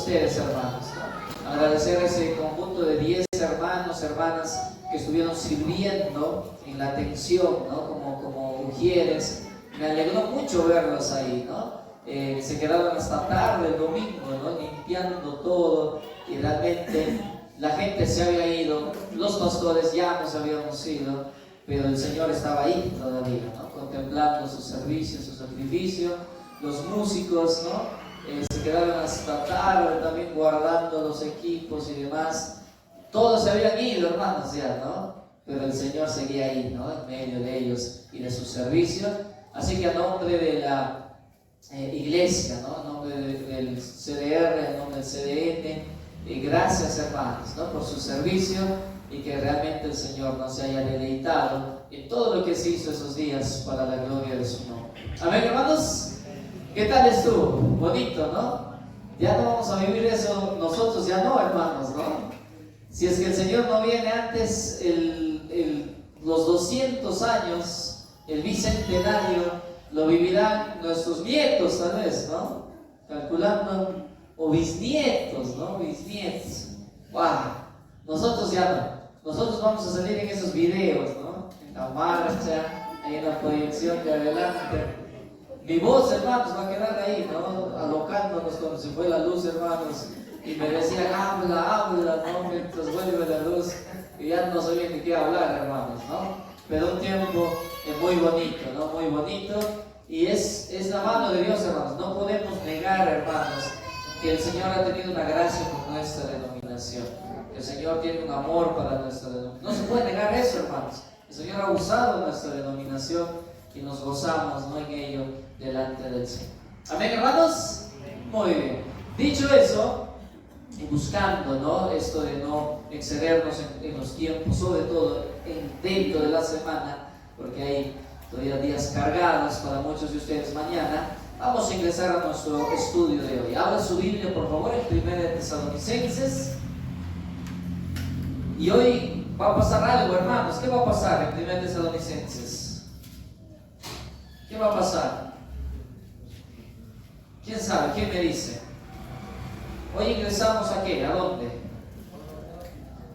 ustedes, hermanos, ¿no? Agradecer a ese conjunto de 10 hermanos, hermanas que estuvieron sirviendo en la atención, ¿no? Como ujieres. Me alegró mucho verlos ahí, ¿no? Se quedaron hasta tarde el domingo, ¿no? Limpiando todo, y realmente la gente se había ido, los pastores ya nos habíamos ido, pero el Señor estaba ahí todavía, ¿no? Contemplando su servicio, su sacrificio. Los músicos, ¿no? Se quedaron hasta tarde también guardando los equipos y demás. Todos se habían ido, hermanos, ya, ¿no? Pero el Señor seguía ahí, ¿no? En medio de ellos y de su servicio. Así que a nombre de la iglesia, ¿no? En nombre del CDR, en nombre del CDN, gracias, hermanos, ¿no? Por su servicio, y que realmente el Señor nos haya deleitado en todo lo que se hizo esos días para la gloria de su nombre. Amén, hermanos. ¿Qué tal estuvo? Bonito, ¿no? Ya no vamos a vivir eso nosotros, ya no, hermanos, ¿no? Si es que el Señor no viene antes, los 200 años, el bicentenario, lo vivirán nuestros nietos, tal vez, ¿no? Calculando, o bisnietos, ¿no? Bisnietos. ¡Wow! Nosotros ya no. Nosotros vamos a salir en esos videos, ¿no? En la marcha, ahí en la proyección de adelante. Mi voz, hermanos, va a quedar ahí, ¿no? Alocándonos como si fuera la luz, hermanos. Y me decían, habla, ¿no? Mientras vuelve la luz. Y ya no sabía ni qué hablar, hermanos, ¿no? Pero un tiempo muy bonito, ¿no? Muy bonito. Y es la mano de Dios, hermanos. No podemos negar, hermanos, que el Señor ha tenido una gracia con nuestra denominación. El Señor tiene un amor para nuestra denominación. No se puede negar eso, hermanos. El Señor ha usado nuestra denominación y nos gozamos, ¿no? En ello, delante del Señor. Amén, hermanos. Muy bien. Dicho eso, y buscando, ¿no? Esto de no excedernos en los tiempos, sobre todo dentro de la semana, porque hay todavía días cargados para muchos de ustedes mañana. Vamos a ingresar a nuestro estudio de hoy. Abra su Biblia, por favor, en 1 Tesalonicenses. Y hoy va a pasar algo, hermanos. ¿Qué va a pasar en 1 Tesalonicenses? ¿Qué va a pasar? ¿Quién sabe? ¿Quién me dice? Hoy ingresamos ¿a qué? ¿A dónde?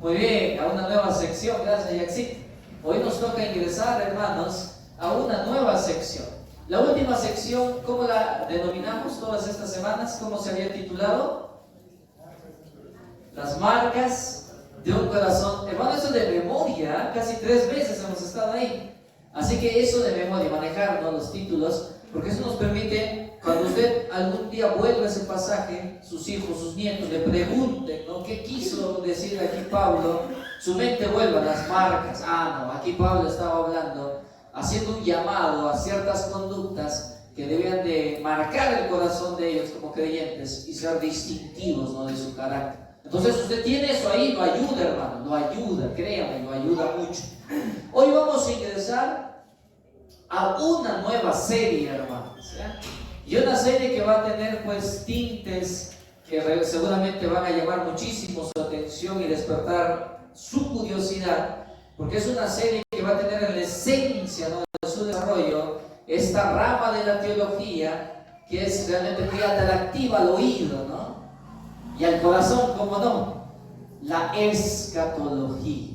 Muy bien, a una nueva sección. Gracias, Yaxit. Hoy nos toca ingresar, hermanos, a una nueva sección. La última sección, ¿cómo la denominamos todas estas semanas? ¿Cómo se había titulado? Las marcas de un corazón. Hermano, eso de memoria, casi 3 veces hemos estado ahí. Así que eso de memoria, manejar, ¿no? Los títulos, porque eso nos permite, cuando usted algún día vuelva a ese pasaje, sus hijos, sus nietos le pregunten, ¿no? ¿Qué quiso decir aquí Pablo? Su mente vuelva a las marcas. No, aquí Pablo estaba hablando, haciendo un llamado a ciertas conductas que debían de marcar el corazón de ellos como creyentes y ser distintivos, ¿no? De su carácter. Entonces usted tiene eso ahí, lo ayuda, hermano, lo ayuda, créame, lo ayuda mucho. Hoy vamos a ingresar a una nueva serie, hermanos, ¿ya? Y una serie que va a tener pues tintes que seguramente van a llamar muchísimo su atención y despertar su curiosidad, porque es una serie que va a tener en la esencia, ¿no? De su desarrollo esta rama de la teología que es realmente muy atractiva al oído, ¿no? Y al corazón, ¿cómo no? La escatología.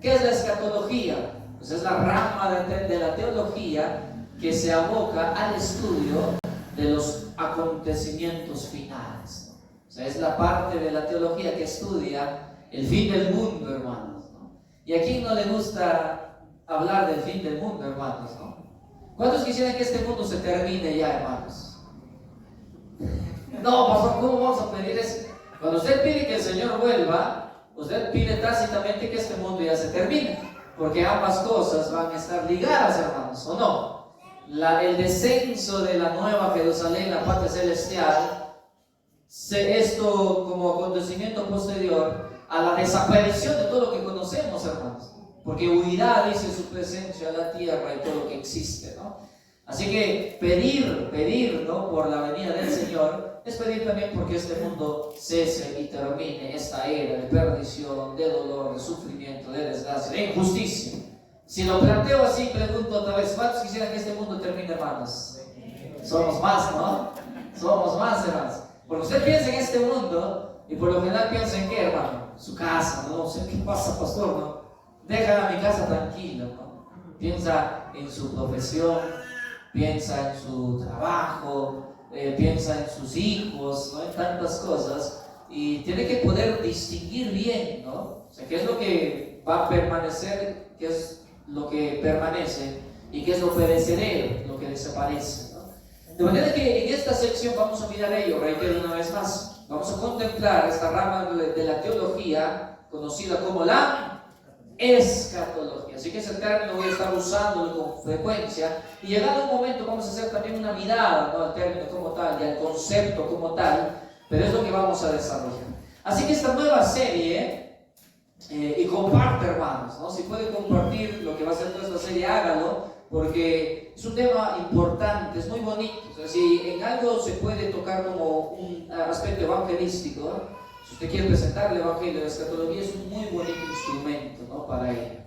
¿Qué es la escatología? Pues es la rama de la teología que se aboca al estudio de los acontecimientos finales, ¿no? O sea, es la parte de la teología que estudia el fin del mundo, hermanos, ¿no? ¿Y a quién no le gusta hablar del fin del mundo, hermanos, ¿no? ¿Cuántos quisieran que este mundo se termine ya, hermanos? No, pastor, ¿cómo vamos a pedir eso? Cuando usted pide que el Señor vuelva, usted pide tácitamente que este mundo ya se termine, porque ambas cosas van a estar ligadas, hermanos, ¿o no? El descenso de la nueva Jerusalén, la patria celestial, esto como acontecimiento posterior a la desaparición de todo lo que conocemos, hermanos, porque huirá, dice, su presencia a la tierra y todo lo que existe, ¿no? Así que pedir, ¿no? Por la venida del Señor es pedir también porque este mundo cese y termine esta era de perdición, de dolor, de sufrimiento, de desgracia, de injusticia. Si lo planteo así, pregunto otra vez, ¿cuántos quisieran que este mundo termine, hermanos? Somos más, ¿no? Somos más, hermanos. Porque usted piensa en este mundo y por lo general piensa en qué, hermano, su casa, ¿no? O sea, ¿qué pasa, pastor? ¿No? Deja mi casa tranquila, ¿no? Piensa en su profesión, piensa en su trabajo, piensa en sus hijos, ¿no? En tantas cosas. Y tiene que poder distinguir bien, ¿no? O sea, qué es lo que va a permanecer, qué es lo que permanece y qué es lo perecedero, lo que desaparece, ¿no? De manera que en esta sección vamos a mirar ello, reitero una vez más. Vamos a contemplar esta rama de la teología conocida como la escatología. Así que ese término voy a estar usándolo con frecuencia. Y llegado un momento vamos a hacer también una mirada, ¿no?, al término como tal y al concepto como tal. Pero es lo que vamos a desarrollar. Así que esta nueva serie, y comparte, hermanos, ¿no? Si puede compartir lo que va a ser toda esta serie, hágalo, porque es un tema importante, es muy bonito. O sea, si en algo se puede tocar como un aspecto evangelístico, ¿no? Si usted quiere presentar el evangelio de la escatología, es un muy bonito instrumento, ¿no?, para ello.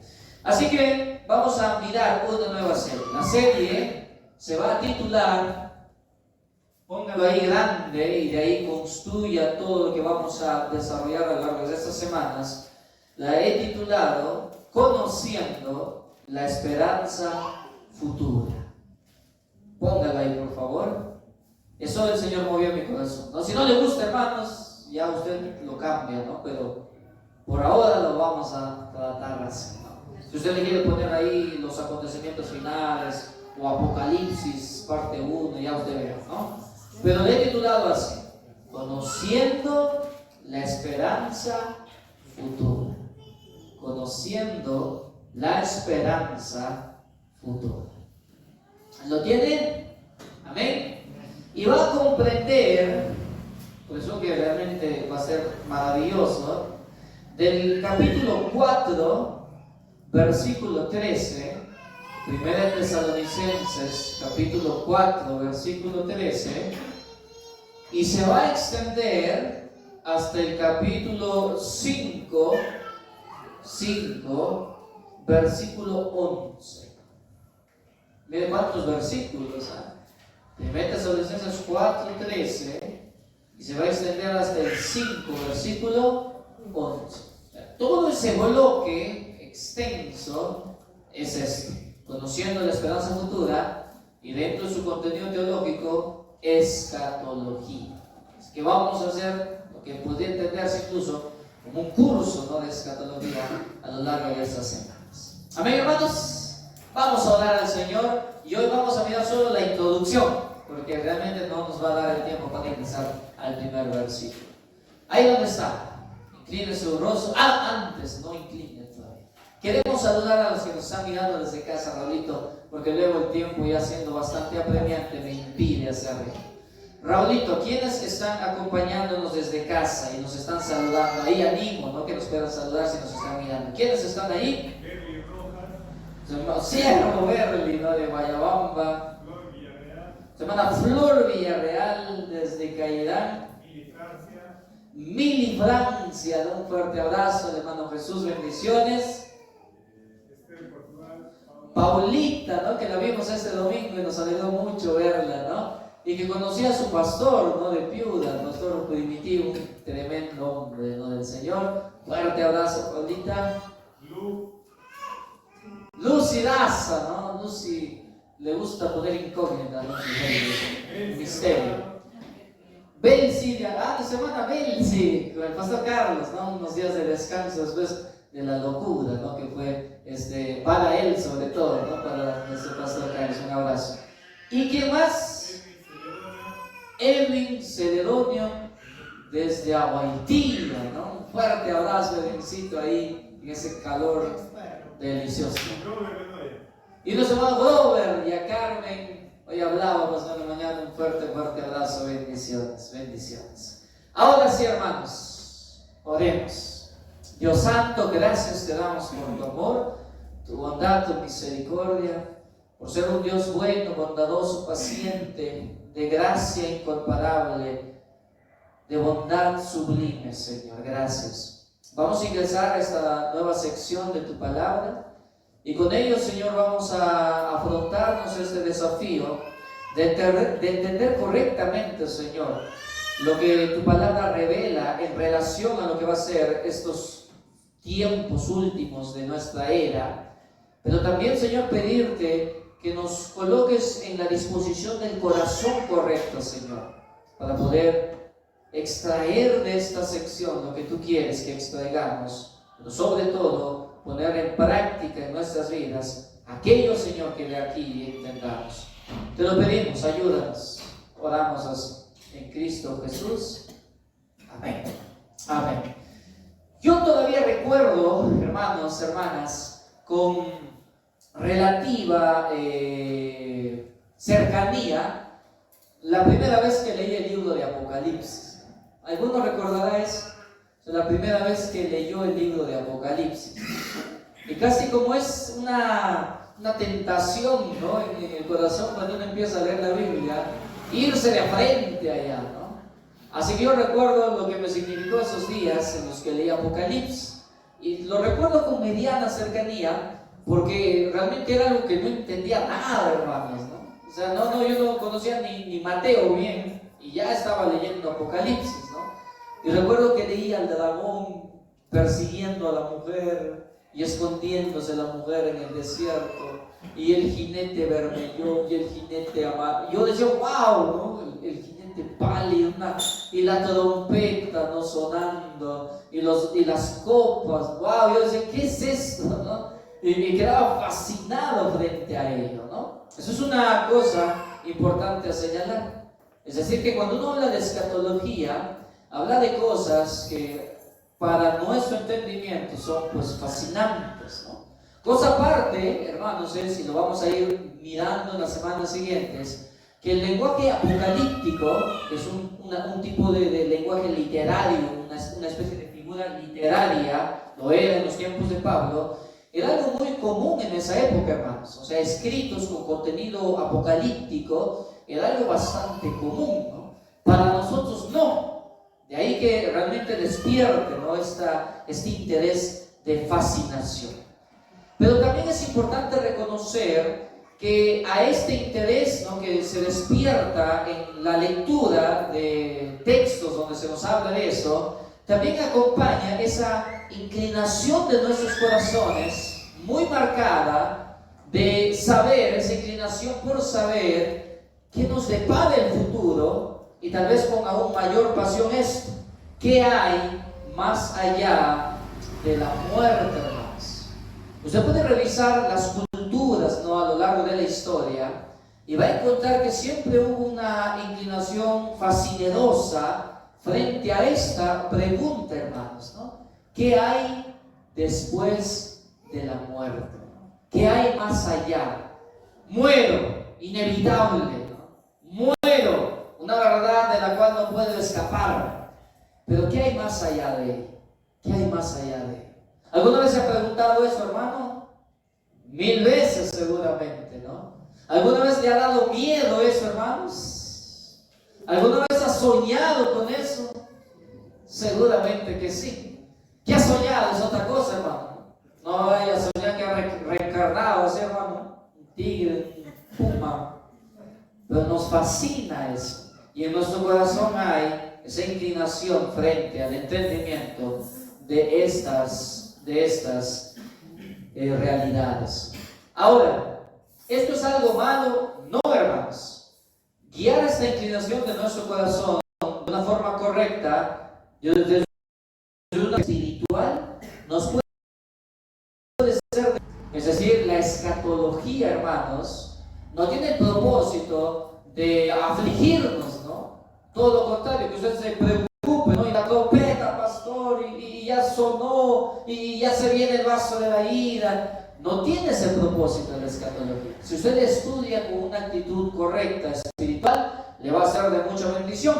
Así que vamos a mirar una nueva serie. La serie se va a titular, póngalo ahí grande y de ahí construya todo lo que vamos a desarrollar a lo largo de estas semanas. La he titulado Conociendo la Esperanza Futura. Póngalo ahí, por favor. Eso el Señor movió mi corazón, ¿no? Si no le gusta, hermanos, ya usted lo cambia, ¿no? Pero por ahora lo vamos a tratar así, ¿no? Si usted le quiere poner ahí los acontecimientos finales o Apocalipsis parte 1, ya usted vea, ¿no? Pero le he titulado así: Conociendo la Esperanza Futura. Conociendo la Esperanza Futura. ¿Lo tiene? Amén. Y va a comprender, por eso que realmente va a ser maravilloso, del capítulo 4, versículo 13, Primera de Tesalonicenses, capítulo 4, versículo 13, y se va a extender hasta el capítulo 5, versículo 11. Mire cuántos versículos, ¿eh? Primera de Tesalonicenses 4, 13, y se va a extender hasta el 5, versículo 11. Todo ese bloque extenso es este: conociendo la esperanza futura, y dentro de su contenido teológico, escatología. Es que vamos a hacer lo que podría entenderse incluso como un curso, ¿no?, de escatología a lo largo de estas semanas. Amén, hermanos. Vamos a orar al Señor y hoy vamos a mirar solo la introducción, porque realmente no nos va a dar el tiempo para ingresar al primer versículo. Ahí donde está, incline su rostro. Antes, no incline todavía. Queremos saludar a los que nos están mirando desde casa, Raulito, porque luego el tiempo, ya siendo bastante apremiante, me impide hacerlo. Raulito, ¿quiénes están acompañándonos desde casa y nos están saludando? Ahí animo, ¿no?, que nos puedan saludar si nos están mirando. ¿Quiénes están ahí? Berly Rojas, Cierro Berly, ¿no?, de Guayabamba. Flor Villarreal, Se llama Flor Villarreal desde Cairán. Mili Francia, ¿no? Un fuerte abrazo, hermano Jesús, bendiciones. Esther Portugal, Paulita, ¿no?, que la vimos este domingo y nos alegró mucho verla, ¿no? Y que conocía a su pastor, ¿no?, de Piura, el pastor Primitivo, un tremendo hombre, ¿no?, del Señor. Fuerte abrazo, Paulita. Lucy Daza, ¿no? Lucy le gusta poner incógnita, ¿no?, misterio. Belsi, de semana Belsi, con el pastor Carlos, ¿no?, unos días de descanso después de la locura, ¿no?, que fue para él sobre todo, ¿no?, para nuestro pastor Carlos. Un abrazo. ¿Y quién más? Edwin Celedonio desde Aguaitía, ¿no? Un fuerte abrazo, Edwincito, ahí en ese calor delicioso. Y los hermanos Robert y a Carmen, hoy hablábamos en la mañana, un fuerte abrazo, bendiciones, bendiciones. Ahora sí, hermanos, oremos. Dios santo, gracias te damos por tu amor, tu bondad, tu misericordia, por ser un Dios bueno, bondadoso, paciente, de gracia incomparable, de bondad sublime, Señor. Gracias. Vamos a ingresar a esta nueva sección de tu palabra y con ello, Señor, vamos a afrontarnos este desafío de entender correctamente, Señor, lo que tu palabra revela en relación a lo que va a ser estos tiempos últimos de nuestra era. Pero también, Señor, pedirte que nos coloques en la disposición del corazón correcto, Señor, para poder extraer de esta sección lo que tú quieres que extraigamos, pero sobre todo poner en práctica en nuestras vidas aquello, Señor, que de aquí entendamos. Te lo pedimos, ayúdanos. Oramos en Cristo Jesús. Amén. Amén. Yo todavía recuerdo, hermanos, hermanas, con relativa cercanía, la primera vez que leí el libro de Apocalipsis. ¿Alguno recordará eso? La primera vez que leyó el libro de Apocalipsis. Y casi como es una tentación, ¿no?, en el corazón cuando uno empieza a leer la Biblia, irse de frente allá, ¿no? Así que yo recuerdo lo que me significó esos días en los que leí Apocalipsis. Y lo recuerdo con mediana cercanía, porque realmente era algo que no entendía nada, hermanos, ¿no? O sea, yo no conocía ni Mateo bien, y ya estaba leyendo Apocalipsis, ¿no? Y recuerdo que leí al dragón persiguiendo a la mujer y escondiéndose la mujer en el desierto, y el jinete vermellón y el jinete amarillo. Yo decía, wow, ¿no? El jinete pálido, y la trompeta, ¿no?, sonando, y las copas, wow. Yo decía, ¿qué es esto, no? Y me quedaba fascinado frente a ello, ¿no? Eso es una cosa importante a señalar. Es decir, que cuando uno habla de escatología, habla de cosas que para nuestro entendimiento son pues fascinantes, ¿no? Cosa aparte, hermanos, y lo vamos a ir mirando en las semanas siguientes, que el lenguaje apocalíptico, que es un tipo de lenguaje literario, una especie de figura literaria, lo era en los tiempos de Pablo, era algo muy común en esa época, hermanos. O sea, escritos con contenido apocalíptico era algo bastante común, ¿no? Para nosotros no. De ahí que realmente despierte, ¿no?, este interés de fascinación. Pero también es importante reconocer que a este interés, ¿no?, que se despierta en la lectura de textos donde se nos habla de eso, también acompaña esa inclinación de nuestros corazones muy marcada de saber, esa inclinación por saber qué nos depara el futuro. Y tal vez con aún mayor pasión esto, ¿qué hay más allá de la muerte, hermanos? Usted puede revisar las culturas, ¿no?, a lo largo de la historia, y va a encontrar que siempre hubo una inclinación fascinerosa frente a esta pregunta, hermanos, ¿no? ¿Qué hay después de la muerte? ¿Qué hay más allá? Muero, inevitable, ¿no? Muero, una verdad de la cual no puedo escapar. Pero ¿qué hay más allá de él? ¿Qué hay más allá de él? ¿Alguna vez se ha preguntado eso, hermano? 1000 veces seguramente, ¿no? ¿Alguna vez le ha dado miedo eso, hermanos? ¿Alguna vez ha soñado con eso? Seguramente que sí. ¿Qué ha soñado? Es otra cosa, hermano. No vaya a soñar que ha reencarnado, ¿sí, hermano? Un tigre, un puma. Pero nos fascina eso. Y en nuestro corazón hay esa inclinación frente al entendimiento de estas realidades. Ahora, ¿esto es algo malo? No, hermanos. Guiar esta inclinación de nuestro corazón de una forma correcta, desde una espiritual, nos puede ser, es decir, la escatología, hermanos, no tiene el propósito de afligirnos, ¿no? Todo lo contrario, que usted se preocupe, ¿no? Y la trompeta, pastor, y ya sonó, y ya se viene el vaso de la ira. No tiene ese propósito de la escatología. Si usted estudia con una actitud correcta, espiritual, le va a ser de mucha bendición.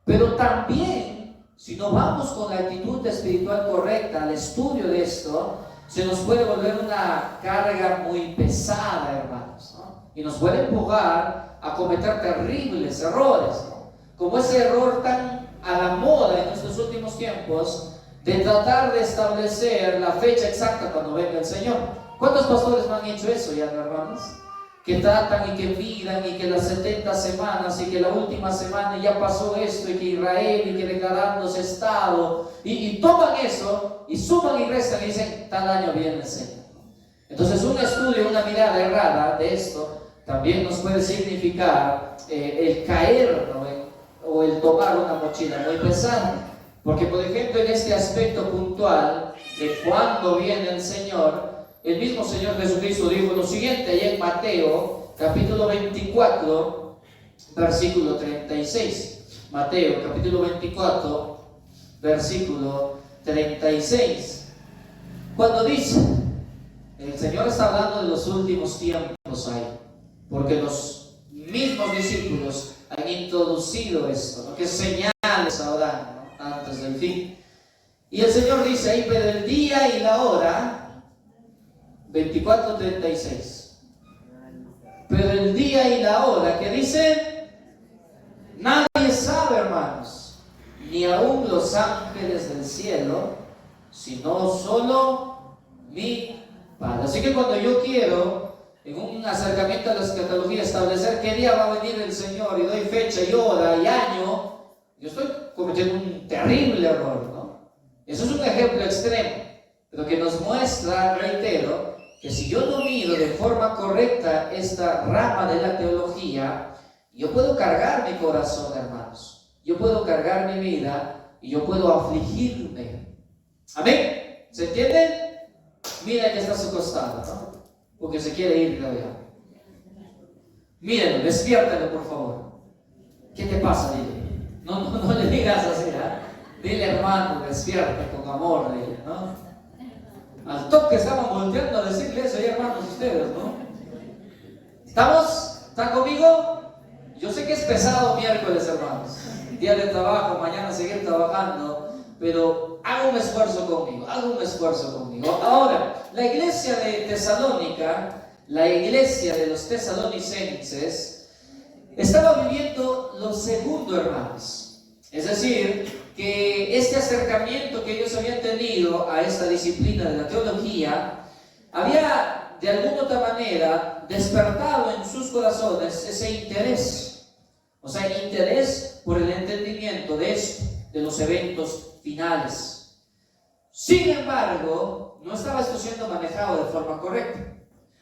Pero también, si no vamos con la actitud espiritual correcta al estudio de esto, se nos puede volver una carga muy pesada, hermanos, ¿no? Y nos puede empujar a cometer terribles errores, ¿no? Como ese error tan a la moda en estos últimos tiempos de tratar de establecer la fecha exacta cuando venga el Señor. ¿Cuántos pastores no han hecho eso ya, hermanos? que tratan y que miran y que las 70 semanas y que la última semana ya pasó esto y que Israel y que declarándose Estado y toman eso y suman y restan y dicen tal año viene el Señor. Entonces un estudio, una mirada errada de esto también nos puede significar el caer, ¿no? O el tomar una mochila muy pesada, porque por ejemplo en este aspecto puntual de cuándo viene el Señor, el mismo Señor Jesucristo dijo lo siguiente allá en Mateo capítulo 24 versículo 36. Mateo capítulo 24 versículo 36, cuando dice, el Señor está hablando de los últimos tiempos ahí, porque los mismos discípulos han introducido esto, ¿no? Que señales habrán, ¿no? Antes del fin. Y el Señor dice ahí, pero el día y la hora, 24:36, pero el día y la hora, que dice, nadie sabe, hermanos, ni aun los ángeles del cielo, sino solo mi Padre. Así que cuando yo quiero, en un acercamiento a la escatología, establecer qué día va a venir el Señor y doy fecha y hora y año, yo estoy cometiendo un terrible error, ¿no? Eso es un ejemplo extremo, pero que nos muestra, reitero, que si yo no mido de forma correcta esta rama de la teología, yo puedo cargar mi corazón, hermanos. Yo puedo cargar mi vida y yo puedo afligirme. ¿Amén? ¿Se entiende? Mira que está a su costado, ¿no? Porque se quiere ir todavía. Mírenlo, despiértalo por favor. ¿Qué te pasa? Dile. No le digas así, ¿eh? Dile, hermano, despierta con amor, dile, ¿no? Al toque estaban volteando a decirle eso, hermanos, ustedes, ¿no? ¿Estamos? ¿Están conmigo? Yo sé que es pesado miércoles, hermanos. Día de trabajo, mañana seguir trabajando, pero haga un esfuerzo conmigo, Ahora, la iglesia de Tesalónica, la iglesia de los tesalonicenses, estaba viviendo lo segundo, hermanos. Es decir, que este acercamiento que ellos habían tenido a esta disciplina de la teología había de alguna otra manera despertado en sus corazones ese interés, o sea, el interés por el entendimiento de esto, de los eventos finales. Sin embargo, no estaba esto siendo manejado de forma correcta.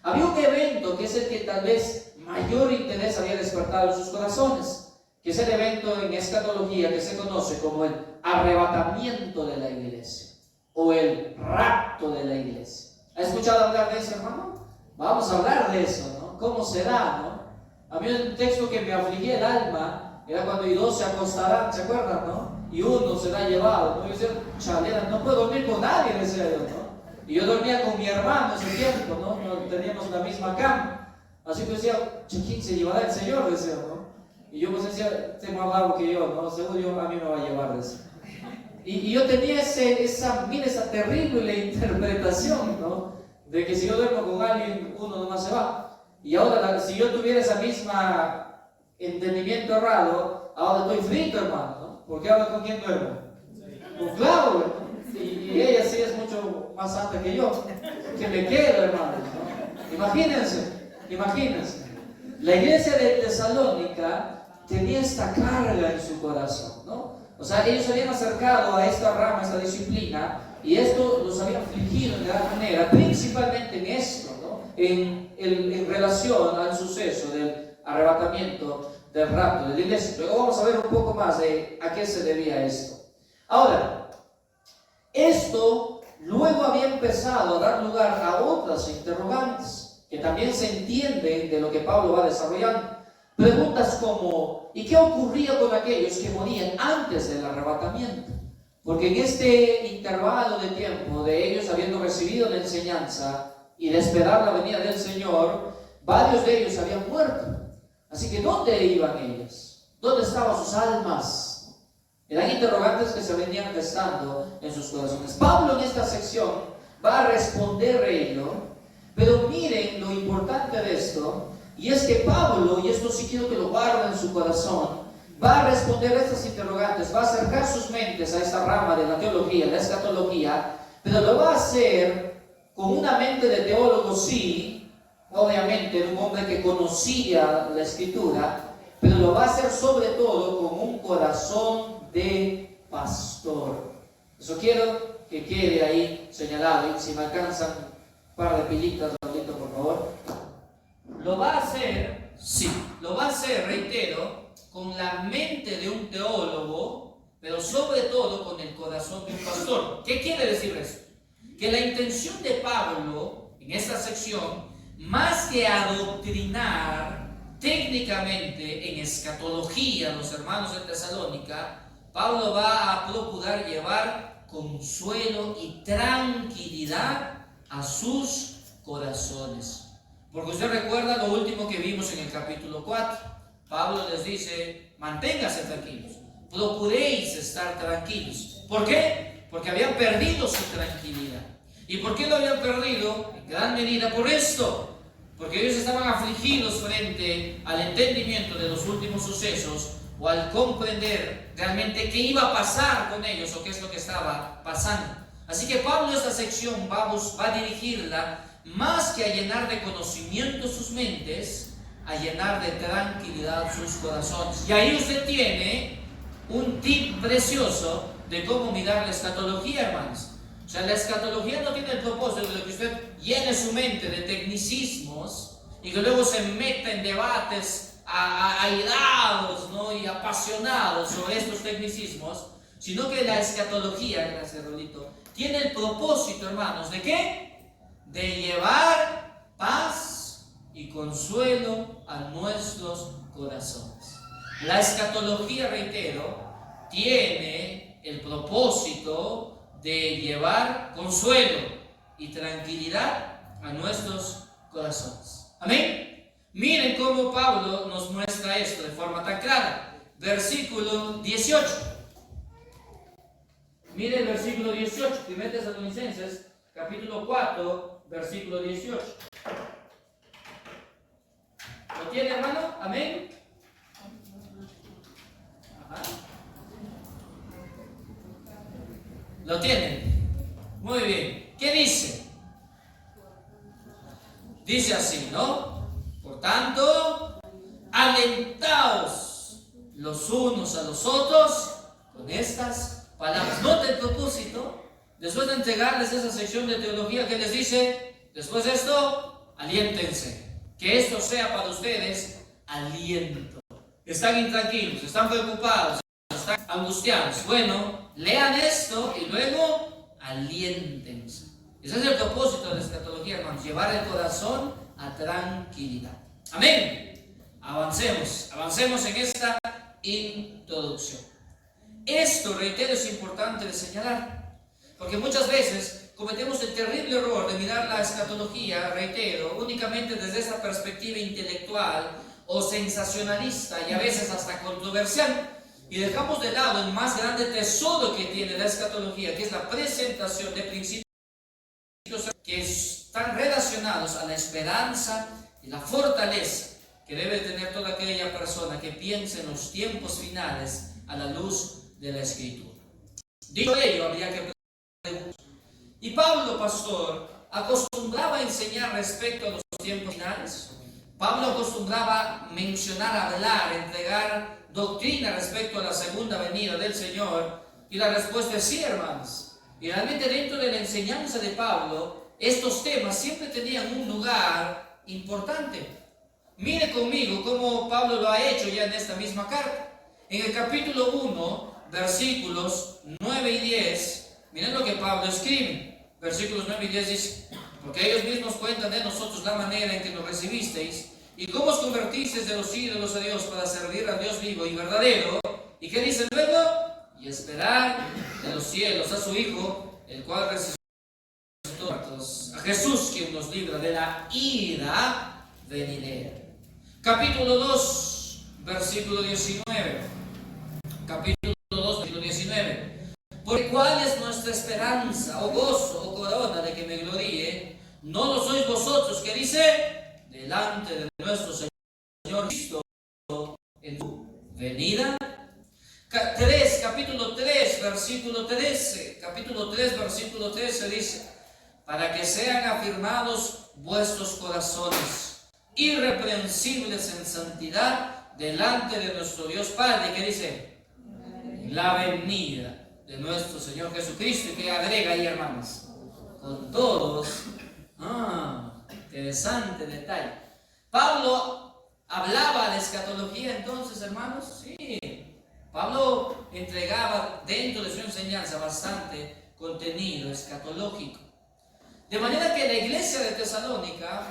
Había un evento que es el que tal vez mayor interés había despertado en sus corazones, que es el evento en escatología que se conoce como el arrebatamiento de la iglesia o el rapto de la iglesia. ¿Ha escuchado hablar de eso, hermano? Vamos a hablar de eso, ¿no? ¿Cómo será, no? A mí un texto que me afligía el alma era cuando y dos se acostarán, ¿se acuerdan, no? Y uno será llevado, ¿no? Yo decía, chalera, no puedo dormir con nadie, decía yo, ¿no? Y yo dormía con mi hermano ese tiempo, ¿no? No teníamos la misma cama. Así que decía, ¿quién se llevará el Señor? Decía, ¿no? Y yo pues decía, este más bravo que yo, ¿no? Seguro a mí me va a llevar de eso. Y yo tenía esa terrible interpretación, ¿no? De que si yo duermo con alguien, uno nomás se va. Y ahora, si yo tuviera esa misma entendimiento errado, ahora estoy frito, hermano, ¿no? Porque ahora con quién duermo. Pues claro, ¿no? Y ella sí es mucho más santa que yo, que me quedo, hermano, ¿no? Imagínense. La iglesia de Tesalónica tenía esta carga en su corazón, ¿no? O sea, ellos se habían acercado a esta rama, a esta disciplina, y esto los había afligido de gran manera, principalmente en esto, ¿no? En relación al suceso del arrebatamiento, del rapto de la iglesia. Luego vamos a ver un poco más de a qué se debía esto. Ahora, esto luego había empezado a dar lugar a otras interrogantes que también se entienden de lo que Pablo va desarrollando. Preguntas como, ¿y qué ocurría con aquellos que morían antes del arrebatamiento? Porque en este intervalo de tiempo de ellos habiendo recibido la enseñanza y de esperar la venida del Señor, varios de ellos habían muerto. Así que ¿dónde iban ellos? ¿Dónde estaban sus almas? Eran interrogantes que se venían gestando en sus corazones. Pablo en esta sección va a responder ello, pero miren lo importante de esto. Y es que Pablo, y esto sí quiero que lo guarden en su corazón, va a responder a estas interrogantes, va a acercar sus mentes a esta rama de la teología, la escatología, pero lo va a hacer con una mente de teólogo sí, obviamente era un hombre que conocía la Escritura, pero lo va a hacer sobre todo con un corazón de pastor. Eso quiero que quede ahí señalado. Y si me alcanzan un par de pilitas, Raulito, por favor. Lo va a hacer, sí, lo va a hacer, reitero, con la mente de un teólogo, pero sobre todo con el corazón de un pastor. ¿Qué quiere decir eso? Que la intención de Pablo en esta sección, más que adoctrinar técnicamente en escatología a los hermanos de Tesalónica, Pablo va a procurar llevar consuelo y tranquilidad a sus corazones. Porque usted recuerda lo último que vimos en el capítulo 4. Pablo les dice: manténganse tranquilos, procuréis estar tranquilos. ¿Por qué? Porque habían perdido su tranquilidad. ¿Y por qué lo habían perdido? En gran medida por esto, porque ellos estaban afligidos frente al entendimiento de los últimos sucesos, o al comprender realmente qué iba a pasar con ellos o qué es lo que estaba pasando. Así que Pablo esta sección va a dirigirla más que a llenar de conocimiento sus mentes, a llenar de tranquilidad sus corazones. Y ahí usted tiene un tip precioso de cómo mirar la escatología, hermanos. O sea, la escatología no tiene el propósito de que usted llene su mente de tecnicismos y que luego se meta en debates airados, ¿no?, y apasionados sobre estos tecnicismos, sino que la escatología, gracias Rolito, tiene el propósito, hermanos, ¿de qué? De llevar paz y consuelo a nuestros corazones. La escatología, reitero, tiene el propósito de llevar consuelo y tranquilidad a nuestros corazones. Amén. Miren cómo Pablo nos muestra esto de forma tan clara. Versículo 18. Miren el versículo 18, 1 Tesalonicenses, capítulo 4, versículo 18. ¿Lo tiene, hermano? Amén. Ajá. ¿Lo tienen? Muy bien. ¿Qué dice? Dice así, ¿no? Por tanto, alentaos los unos a los otros con estas palabras. Note el propósito. Después de entregarles esa sección de teología, que les dice, después de esto, aliéntense. Que esto sea para ustedes aliento. Están intranquilos, están preocupados, están angustiados. Bueno, lean esto y luego aliéntense. Ese es el propósito de la escatología, hermanos, llevar el corazón a tranquilidad. Amén. Avancemos en esta introducción. Esto, reitero, es importante de señalar, porque muchas veces cometemos el terrible error de mirar la escatología, reitero, únicamente desde esa perspectiva intelectual o sensacionalista y a veces hasta controversial, y dejamos de lado el más grande tesoro que tiene la escatología, que es la presentación de principios que están relacionados a la esperanza y la fortaleza que debe tener toda aquella persona que piense en los tiempos finales a la luz de la Escritura. Dicho ello, habría que preguntar. Y Pablo, pastor, acostumbraba a enseñar respecto a los tiempos finales. Pablo acostumbraba mencionar, hablar, entregar doctrina respecto a la segunda venida del Señor. Y la respuesta es sí, hermanos. Y realmente dentro de la enseñanza de Pablo, estos temas siempre tenían un lugar importante. Mire conmigo cómo Pablo lo ha hecho ya en esta misma carta. En el capítulo 1, versículos 9 y 10, miren lo que Pablo escribe. Versículos 9 y 10 dice: porque ellos mismos cuentan de nosotros la manera en que nos recibisteis y cómo os convertisteis de los ídolos a Dios para servir al Dios vivo y verdadero. ¿Y qué dice luego? Y esperar de los cielos a su Hijo, el cual resucitó a Jesús, quien nos libra de la ira venidera. Capítulo 2, versículo 19. Capítulo 2, versículo 19. Porque ¿cuál es nuestra esperanza, o gozo, o corona de que me gloríe? ¿No lo sois vosotros? Que dice: delante de nuestro Señor Cristo en su venida. Capítulo 3, versículo 13. Capítulo 3, versículo 13 dice: para que sean afirmados vuestros corazones irreprensibles en santidad delante de nuestro Dios Padre. ¿Qué dice? La venida de nuestro Señor Jesucristo. ¿Y qué agrega ahí, hermanos? Con todos. Interesante detalle. Pablo hablaba de escatología entonces, hermanos. Sí. Pablo entregaba dentro de su enseñanza bastante contenido escatológico. De manera que la iglesia de Tesalónica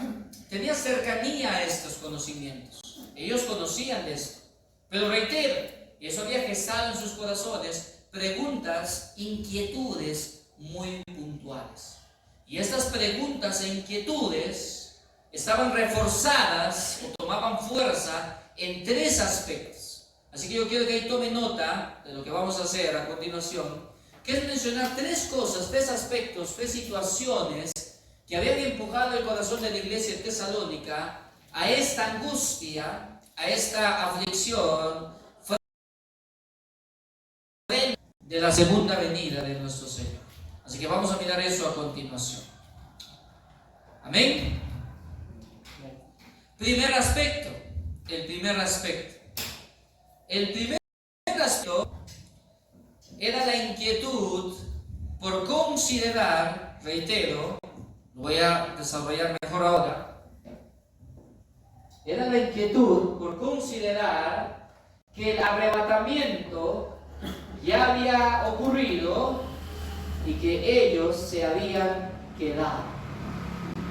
tenía cercanía a estos conocimientos. Ellos conocían de esto. Pero reitero, eso había gestado en sus corazones preguntas, inquietudes muy puntuales. Y estas preguntas e inquietudes estaban reforzadas o tomaban fuerza en tres aspectos. Así que yo quiero que ahí tome nota de lo que vamos a hacer a continuación, que es mencionar tres cosas, tres aspectos, tres situaciones que habían empujado el corazón de la iglesia de Tesalónica a esta angustia, a esta aflicción de la segunda venida de nuestro Señor. Así que vamos a mirar eso a continuación. Amén. Primer aspecto. El primer aspecto era la inquietud por considerar, reitero, lo voy a desarrollar mejor ahora. Era la inquietud por considerar que el arrebatamiento ya había ocurrido y que ellos se habían quedado.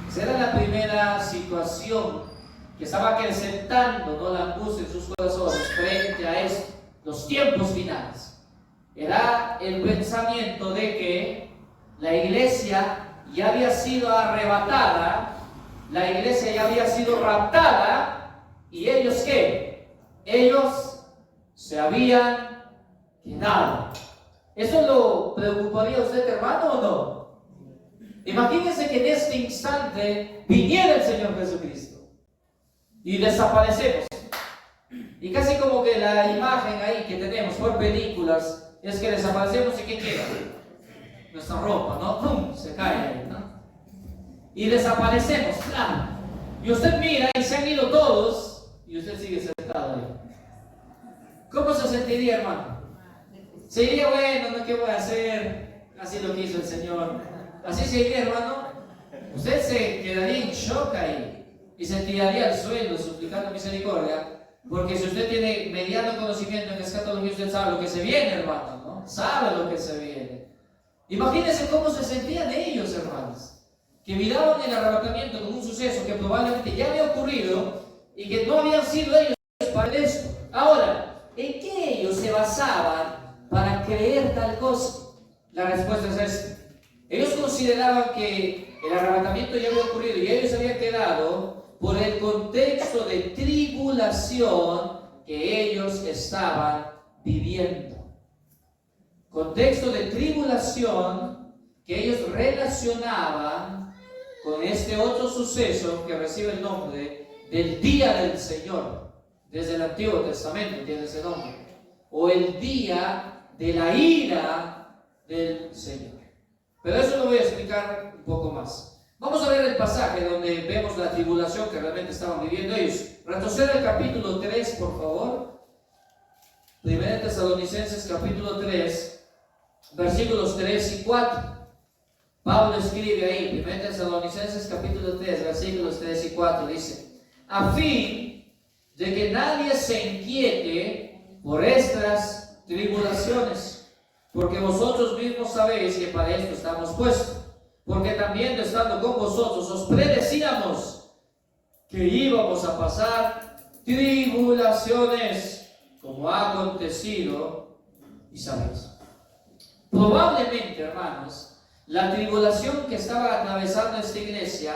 Esa era la primera situación que estaba acrecentando, ¿no?, la angustia en sus corazones frente a esto, los tiempos finales. Era el pensamiento de que la iglesia ya había sido arrebatada, la iglesia ya había sido raptada, y ellos ¿qué? Ellos se habían quedado. ¿Eso lo preocuparía a usted, hermano, o no? Imagínense que en este instante viniera el Señor Jesucristo y desaparecemos. Y casi como que la imagen ahí que tenemos por películas es que desaparecemos y ¿qué queda? Nuestra ropa, ¿no? ¡Pum! Se cae ahí, ¿no? Y desaparecemos, claro. Y usted mira y se han ido todos y usted sigue sentado ahí. ¿Cómo se sentiría, hermano? Se diría, bueno, ¿no? ¿Qué voy a hacer? Así lo quiso el Señor. Así sería, hermano. Usted se quedaría en shock ahí y se tiraría al suelo suplicando misericordia. Porque si usted tiene mediano conocimiento en escatología, usted sabe lo que se viene, hermano, ¿no? Sabe lo que se viene. Imagínense cómo se sentían ellos, hermanos, que miraban el arrebatamiento como un suceso que probablemente ya había ocurrido y que no habían sido ellos para esto. Ahora, ¿en qué ellos se basaban para creer tal cosa? La respuesta es esta. Ellos consideraban que el arrebatamiento ya había ocurrido y ellos habían quedado por el contexto de tribulación que ellos estaban viviendo. Contexto de tribulación que ellos relacionaban con este otro suceso que recibe el nombre del día del Señor. Desde el Antiguo Testamento tiene ese nombre. O el día de la ira del Señor. Pero eso lo voy a explicar un poco más. Vamos a ver el pasaje donde vemos la tribulación que realmente estaban viviendo ellos. Retroceda al capítulo 3, por favor. 1 Tesalonicenses capítulo 3, versículos 3 y 4. Pablo escribe ahí, 1 Tesalonicenses capítulo 3, versículos 3 y 4, dice: a fin de que nadie se inquiete por estas tribulaciones, porque vosotros mismos sabéis que para esto estamos puestos. Porque también estando con vosotros os predecíamos que íbamos a pasar tribulaciones, como ha acontecido, y sabéis. Probablemente, hermanos, la tribulación que estaba atravesando esta iglesia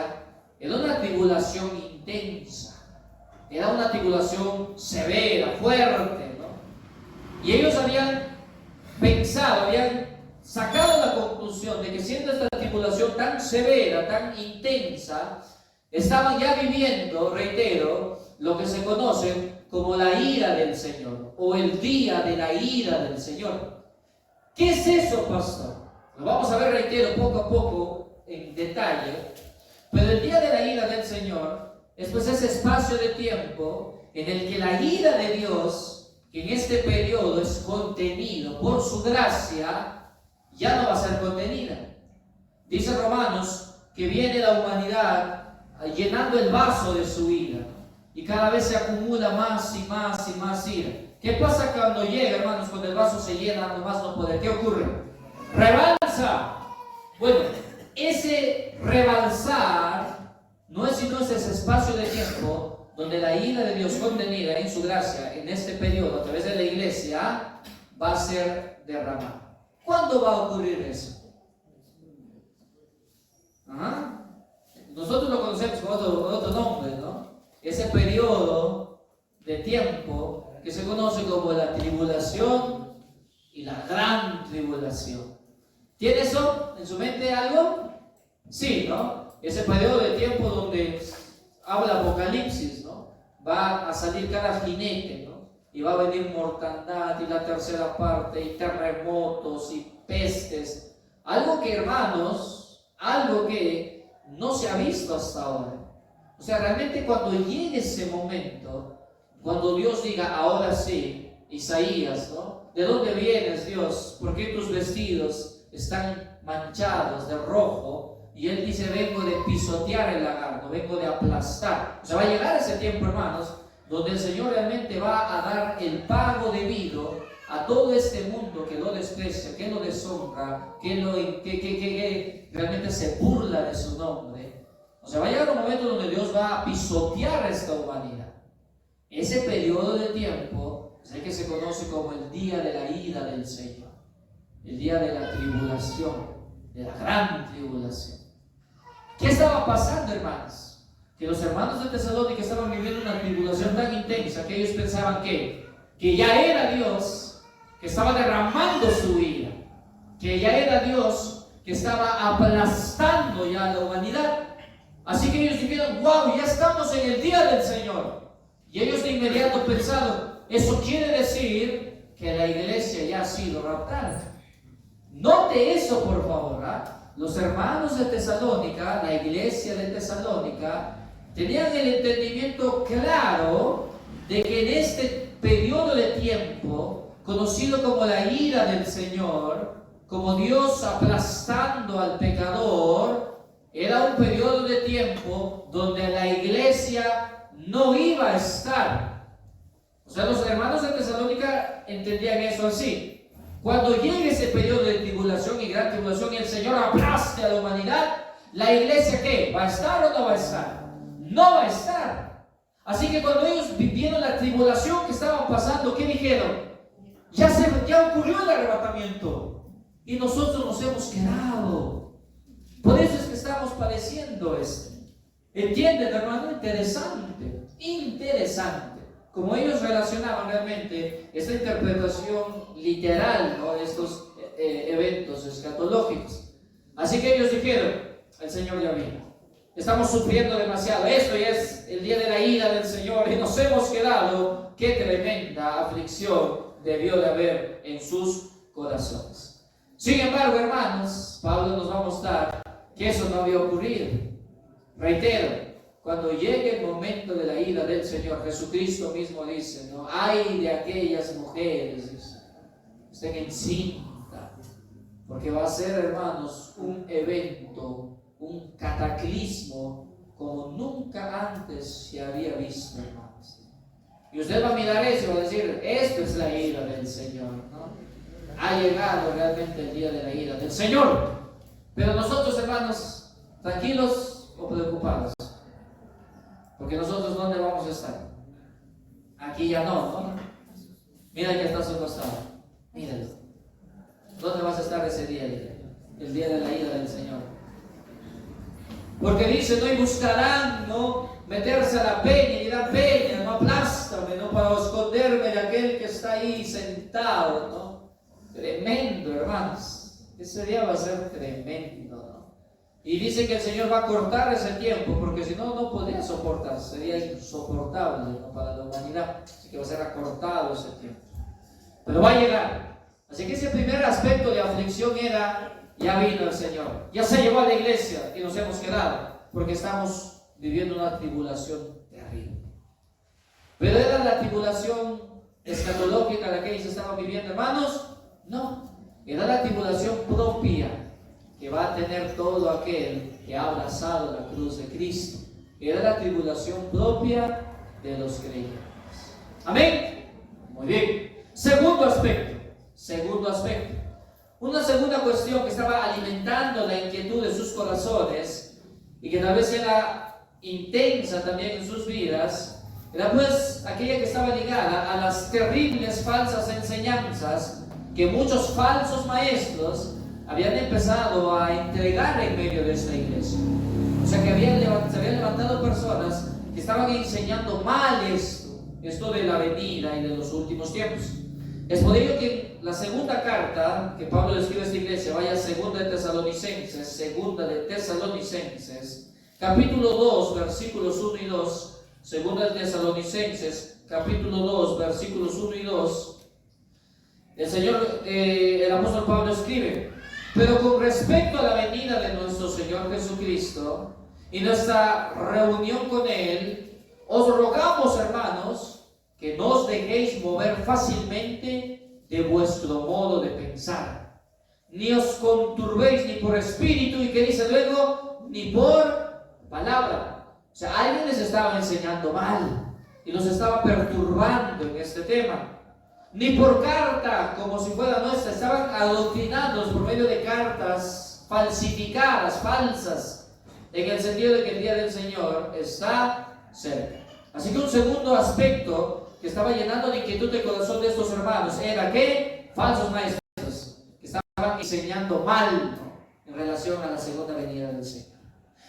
era una tribulación intensa, era una tribulación severa, fuerte, ¿no? Y ellos habían pensado, habían sacado la conclusión de que siendo esta tribulación tan severa, tan intensa, estaban ya viviendo, reitero, lo que se conoce como la ira del Señor, o el día de la ira del Señor. ¿Qué es eso, pastor? Lo vamos a ver, reitero, poco a poco, en detalle. Pero el día de la ira del Señor es pues ese espacio de tiempo en el que la ira de Dios, que en este periodo es contenido por su gracia, ya no va a ser contenida. Dice Romanos que viene la humanidad llenando el vaso de su ira, y cada vez se acumula más y más y más ira. ¿Qué pasa cuando llega, hermanos, cuando el vaso se llena, nomás no puede? ¿Qué ocurre? ¡Rebalsa! Bueno, ese rebalsar no es sino ese espacio de tiempo donde la ira de Dios contenida en su gracia, en este periodo, a través de la iglesia, va a ser derramada. ¿Cuándo va a ocurrir eso? Nosotros lo conocemos con otro nombre, ¿no? Ese periodo de tiempo que se conoce como la tribulación y la gran tribulación. ¿Tiene eso en su mente algo? Sí, ¿no? Ese periodo de tiempo donde habla Apocalipsis, ¿no? Va a salir cada jinete, ¿no? Y va a venir mortandad y la tercera parte y terremotos y pestes. Algo que, hermanos, algo que no se ha visto hasta ahora. O sea, realmente cuando llegue ese momento, cuando Dios diga, ahora sí, Isaías, ¿no? ¿De dónde vienes, Dios? ¿Por qué tus vestidos están manchados de rojo? Y Él dice, vengo de pisotear el lagar, no vengo de aplastar. O sea, va a llegar ese tiempo, hermanos, donde el Señor realmente va a dar el pago debido a todo este mundo que lo desprecia, que lo deshonra, que realmente se burla de su nombre. O sea, va a llegar un momento donde Dios va a pisotear a esta humanidad. Ese periodo de tiempo es el que se conoce como el día de la ira del Señor, el día de la tribulación, de la gran tribulación. ¿Qué estaba pasando, hermanos? Que los hermanos de Tesalónica estaban viviendo una tribulación tan intensa que ellos pensaban que ya era Dios que estaba derramando su ira, que ya era Dios que estaba aplastando ya a la humanidad. Así que ellos dijeron, wow, ya estamos en el día del Señor. Y ellos de inmediato pensaron, eso quiere decir que la iglesia ya ha sido raptada. Note eso, por favor, Los hermanos de Tesalónica, la iglesia de Tesalónica, tenían el entendimiento claro de que en este periodo de tiempo, conocido como la ira del Señor, como Dios aplastando al pecador, era un periodo de tiempo donde la iglesia no iba a estar. O sea, los hermanos de Tesalónica entendían eso así. Cuando llegue ese periodo de tribulación y gran tribulación y el Señor aplaste a la humanidad, ¿la iglesia qué? ¿Va a estar o no va a estar? No va a estar. Así que cuando ellos vivieron la tribulación que estaban pasando, ¿qué dijeron? Ya ocurrió el arrebatamiento y nosotros nos hemos quedado. Por eso es que estamos padeciendo esto. ¿Entienden, hermano? Interesante. Como ellos relacionaban realmente esta interpretación literal, ¿no?, de estos eventos escatológicos. Así que ellos dijeron, el Señor ya vino. Estamos sufriendo demasiado. Esto ya es el día de la ira del Señor y nos hemos quedado. Qué tremenda aflicción debió de haber en sus corazones. Sin embargo, hermanos, Pablo nos va a mostrar que eso no había ocurrido. Reitero, cuando llegue el momento de la ira del Señor, Jesucristo mismo dice, ¿no?, ay de aquellas mujeres que estén encinta, porque va a ser, hermanos, un evento, un cataclismo como nunca antes se había visto, hermanos. Y usted va a mirar eso y va a decir, esto es la ira del Señor, ¿no? Ha llegado realmente el día de la ira del Señor. Pero nosotros, hermanos, tranquilos o preocupados, porque nosotros, ¿dónde vamos a estar? Aquí ya no. Mira que está a su costado. Míralo. ¿Dónde vas a estar ese día? El día de la ira del Señor. Porque dice, no, y buscarán, ¿no?, meterse a la peña y dirán, peña, no, aplástame, ¿no?, para esconderme de aquel que está ahí sentado, ¿no? Tremendo, hermanos. Ese día va a ser tremendo, ¿no? Y dice que el Señor va a cortar ese tiempo, porque si no, no podría soportar, sería insoportable, ¿no?, para la humanidad. Así que va a ser acortado ese tiempo. Pero va a llegar. Así que ese primer aspecto de aflicción era, ya vino el Señor, ya se llevó a la iglesia y nos hemos quedado. porque estamos viviendo una tribulación terrible. ¿Pero era la tribulación escatológica la que ellos estaban viviendo, hermanos? No, era la tribulación propia que va a tener todo aquel que ha abrazado la cruz de Cristo. Era la tribulación propia de los creyentes. ¿Amén? Muy bien. Segundo aspecto. Una segunda cuestión que estaba alimentando la inquietud de sus corazones y que tal vez era intensa también en sus vidas, era pues aquella que estaba ligada a las terribles falsas enseñanzas que muchos falsos maestros habían empezado a entregar en medio de esta iglesia. O sea que se habían levantado personas que estaban enseñando mal esto de la venida y de los últimos tiempos. Es por ello que la segunda carta que Pablo le escribe a esta iglesia, vaya segunda de Tesalonicenses, capítulo 2, versículos 1 y 2, segunda de Tesalonicenses, capítulo 2, versículos 1 y 2, el apóstol Pablo escribe: pero con respecto a la venida de nuestro Señor Jesucristo y nuestra reunión con Él, os rogamos, hermanos, que no os dejéis mover fácilmente de vuestro modo de pensar, ni os conturbéis ni por espíritu, y que dice luego, ni por palabra. O sea, alguien les estaba enseñando mal y los estaba perturbando en este tema. Ni por carta, como si fuera nuestra, estaban adoctrinándonos por medio de cartas falsificadas, falsas, en el sentido de que el día del Señor está cerca. Así que un segundo aspecto que estaba llenando de inquietud el corazón de estos hermanos era que falsos maestros que estaban enseñando mal, ¿no?, en relación a la segunda venida del Señor.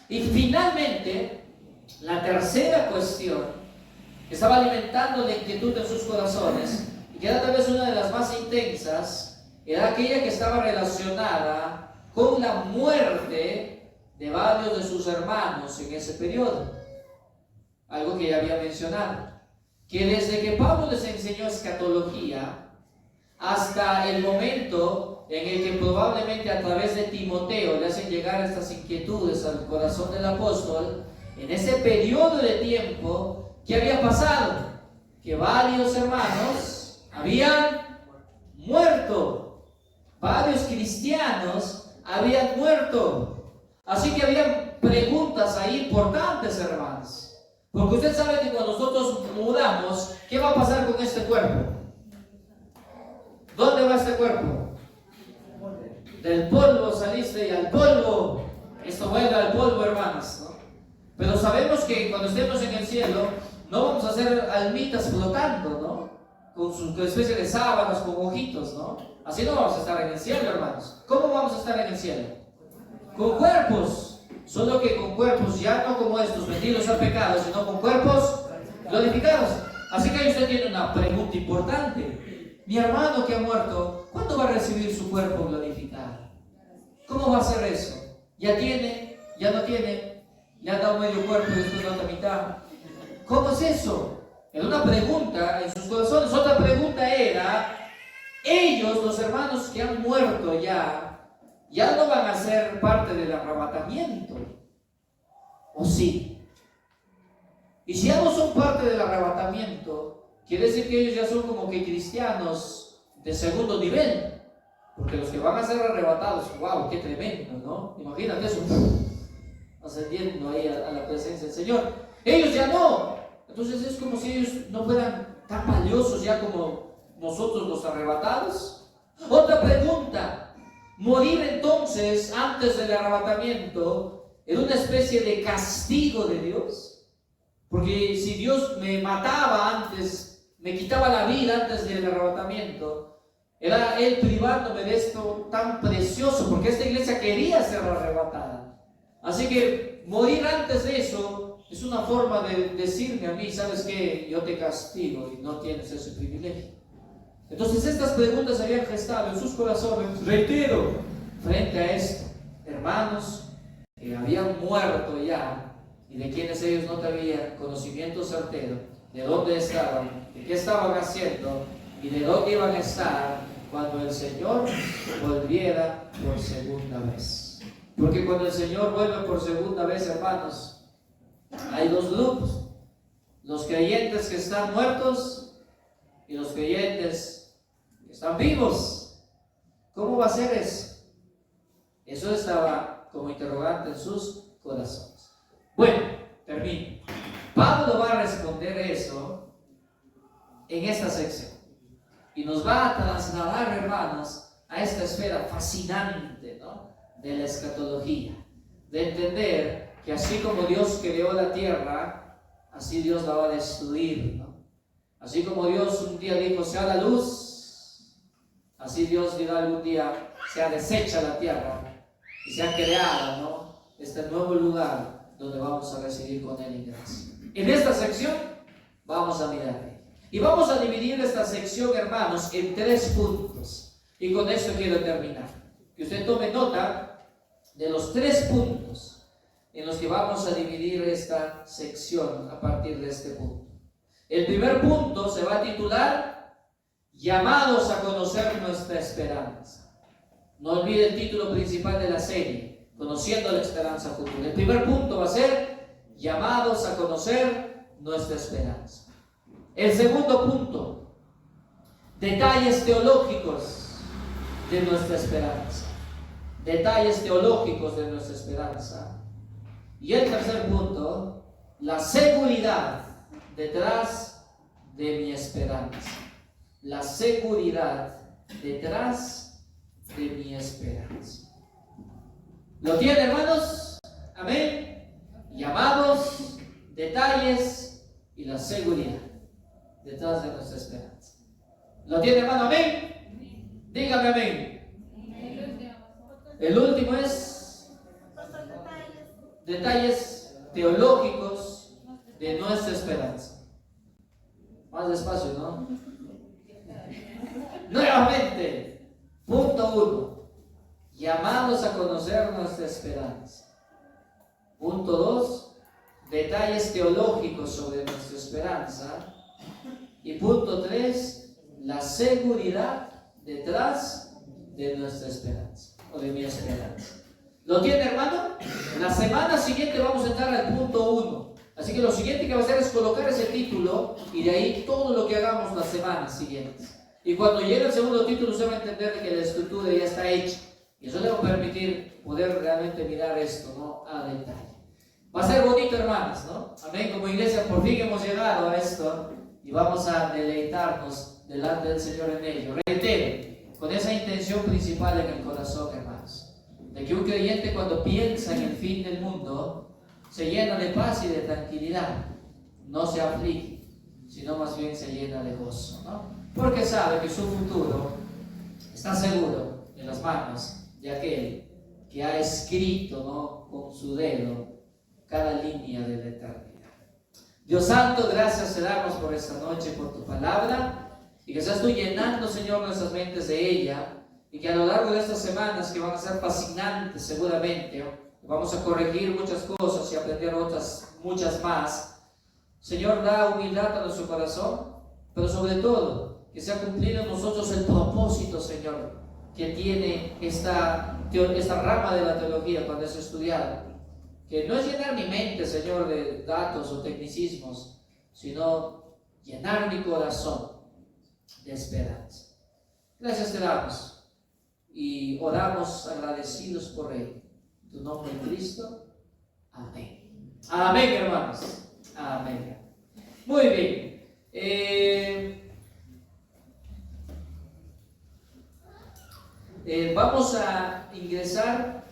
Y finalmente, la tercera cuestión que estaba alimentando la inquietud en sus corazones, y que era tal vez una de las más intensas, era aquella que estaba relacionada con la muerte de varios de sus hermanos en ese periodo. Algo que ya había mencionado, que desde que Pablo les enseñó escatología hasta el momento en el que probablemente a través de Timoteo le hacen llegar estas inquietudes al corazón del apóstol, en ese periodo de tiempo, ¿qué había pasado? Que varios hermanos habían muerto, varios cristianos habían muerto. Así que habían preguntas ahí importantes, hermanos. Porque usted sabe que cuando nosotros mudamos, ¿qué va a pasar con este cuerpo? ¿Dónde va este cuerpo? Del polvo saliste y al polvo. Esto vuelve al polvo, hermanos, ¿no? Pero sabemos que cuando estemos en el cielo, no vamos a hacer almitas flotando, ¿no? Con su especie de sábanas, con ojitos, ¿no? Así no vamos a estar en el cielo, hermanos. ¿Cómo vamos a estar en el cielo? Con cuerpos. Solo que con cuerpos ya no como estos vendidos al pecado, sino con cuerpos glorificados. Así que ahí usted tiene una pregunta importante. Mi hermano que ha muerto, ¿cuándo va a recibir su cuerpo glorificado? ¿Cómo va a ser eso? ¿Ya tiene? ¿Ya no tiene? ¿Le han dado medio cuerpo y después la otra mitad? ¿Cómo es eso? Era una pregunta en sus corazones. Otra pregunta era, ellos, los hermanos que han muerto ya no van a ser parte del arrebatamiento, ¿o sí? Y si ya no son parte del arrebatamiento, quiere decir que ellos ya son como que cristianos de segundo nivel, porque los que van a ser arrebatados, wow, qué tremendo, ¿no? Imagínate eso, ascendiendo ahí a la presencia del Señor. Ellos ya no. Entonces es como si ellos no fueran tan valiosos ya como nosotros los arrebatados. Otra pregunta. Morir entonces antes del arrebatamiento era una especie de castigo de Dios, porque si Dios me mataba antes, me quitaba la vida antes del arrebatamiento, era Él privándome de esto tan precioso, porque esta iglesia quería ser arrebatada. Así que morir antes de eso es una forma de decirme a mí, ¿sabes qué? Yo te castigo y no tienes ese privilegio. Entonces estas preguntas se habían gestado en sus corazones, reitero, frente a esto, hermanos que habían muerto ya y de quienes ellos no tenían conocimiento certero de dónde estaban, de qué estaban haciendo y de dónde iban a estar cuando el Señor volviera por segunda vez. Porque cuando el Señor vuelve por segunda vez, hermanos, hay dos grupos. Los creyentes que están muertos y los creyentes que están vivos. ¿Cómo va a ser eso? Eso estaba como interrogante en sus corazones. Bueno, termino. Pablo va a responder eso en esta sección. Y nos va a trasladar, hermanos, a esta esfera fascinante, ¿no?, de la escatología. De entender que así como Dios creó la tierra, así Dios la va a destruir, ¿no? Así como Dios un día dijo, sea la luz, así Dios dirá algún día, sea deshecha la tierra y sea creada, ¿no?, este nuevo lugar donde vamos a recibir con Él en gracia. En esta sección vamos a mirar. Y vamos a dividir esta sección, hermanos, en 3 puntos. Y con esto quiero terminar. Que usted tome nota de los 3 puntos en los que vamos a dividir esta sección a partir de este punto. El primer punto se va a titular Llamados a conocer nuestra esperanza. No olvide el título principal de la serie, Conociendo la esperanza futura. El primer punto va a ser Llamados a conocer nuestra esperanza. El segundo punto, detalles teológicos de nuestra esperanza. Detalles teológicos de nuestra esperanza. Y el tercer punto, la seguridad detrás de mi esperanza. La seguridad detrás de mi esperanza. ¿Lo tienen, hermanos? Amén. Llamados, detalles y la seguridad detrás de nuestra esperanza. ¿Lo tiene, hermano? Amén. Dígame amén. El último es detalles teológicos de nuestra esperanza. Más despacio, ¿no? Nuevamente, punto 1, llamados a conocer nuestra esperanza. Punto 2, detalles teológicos sobre nuestra esperanza. Y punto 3, la seguridad detrás de nuestra esperanza, o de mi esperanza. ¿Lo tiene, hermano? La semana siguiente vamos a entrar al punto 1. Así que lo siguiente que va a hacer es colocar ese título y de ahí todo lo que hagamos las semanas siguientes. Y cuando llegue el segundo título, usted va a entender que la estructura ya está hecha. Y eso le va a permitir poder realmente mirar esto, ¿no?, a detalle. Va a ser bonito, hermanos, ¿no? Amén. Como iglesia, por fin hemos llegado a esto. Y vamos a deleitarnos delante del Señor en ello. Reitero, con esa intención principal en el corazón, hermanos, de que un creyente cuando piensa en el fin del mundo, se llena de paz y de tranquilidad. No se aflige, sino más bien se llena de gozo, ¿no? Porque sabe que su futuro está seguro en las manos de aquel que ha escrito, ¿no?, con su dedo cada línea de la eternidad. Dios Santo, gracias te damos por esta noche, por tu palabra, y que seas tú llenando, Señor, nuestras mentes de ella, y que a lo largo de estas semanas que van a ser fascinantes seguramente, vamos a corregir muchas cosas y aprender otras, muchas más. Señor, da humildad a nuestro corazón, pero sobre todo, que sea cumplido en nosotros el propósito, Señor, que tiene esta rama de la teología cuando es estudiada. Que no es llenar mi mente, Señor, de datos o tecnicismos, sino llenar mi corazón de esperanza. Gracias te damos y oramos agradecidos por él. En tu nombre, Cristo. Amén. Amén, hermanos. Amén. Muy bien. Vamos a ingresar